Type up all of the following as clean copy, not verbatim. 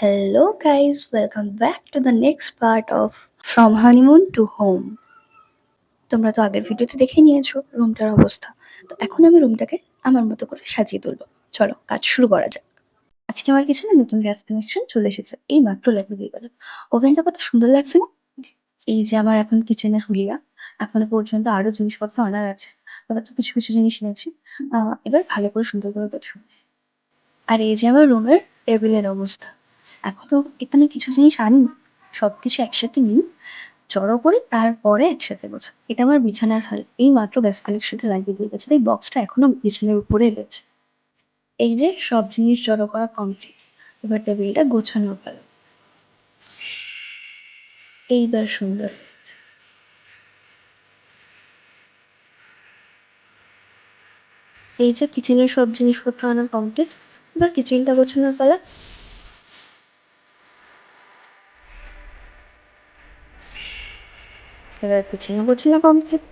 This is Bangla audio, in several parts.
Hello, guys, welcome back to the next part of From Honeymoon to Home. তোমরা তো আগের ভিডিওতে দেখে নিয়েছো রুমটার অবস্থা। তো এখন আমি রুমটাকে আমার মতো করে সাজিয়ে তুলবো। চলো কাজ শুরু করা যাক। আজকে আমার কিচেনে নতুন গ্যাস কানেকশন চলে এসেছে, এই মাত্র লাগিয়ে দিয়ে গেল। ওভেনটা কত সুন্দর লাগছে না? এই যে আমার এখন কিচেনের হুলিয়া, এখনো পর্যন্ত আরো জিনিসপত্র আনার আছে। এবার তো কিছু কিছু জিনিস এনেছি। এবার ভালো করে সুন্দর করে গোছাবো। আর এই যে আমার রুমের টেবিলের অবস্থা, এখনো এখানে কিছু জিনিস আনি, সবকিছু একসাথে নিই, জড়ো করে তারপরে একসাথে গোছা। এটা আমার বিছানার হাল, এই মাত্র গ্যাস কানেকশনটা লাগিয়ে দিয়ে গেছে, এই বক্সটা এখনো বিছানার উপরে রয়েছে। এই যে সব জিনিস জড়ো করা কমপ্লিট, এবার টেবিলটা গোছানোর পালা। এইবার সুন্দর হয়েছে। এই যে কিচেনের সব জিনিসপত্র আনা কমপ্লিট, এবার কিচেনটা গোছানোর পালা। এবার কিচেনে গোছানো কমপ্লিট,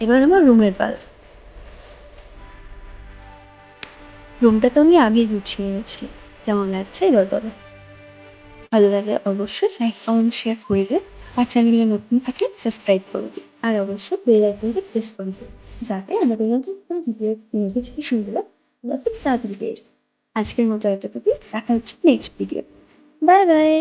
এবার আমার রুমের পালা। রুমটা তো আমি আগেই গুছিয়ে নিয়েছি, কেমন লাগছে এবার বলো। ভালো লাগলে অবশ্যই লাইক কমেন্ট শেয়ার করে দিন, আর চ্যানেলে নতুন থাকলে সাবস্ক্রাইব করে দিন, আর অবশ্যই বেল আইকনটা প্রেস করে দিন, যাতে আমাদের নতুন কোনো ভিডিও নোটিফিকেশনগুলো আমরা খুব তাড়াতাড়ি পেয়ে যাই। আজকের মতো এতটুকুই, দেখা হচ্ছে নেক্সট ভিডিও। Bye bye.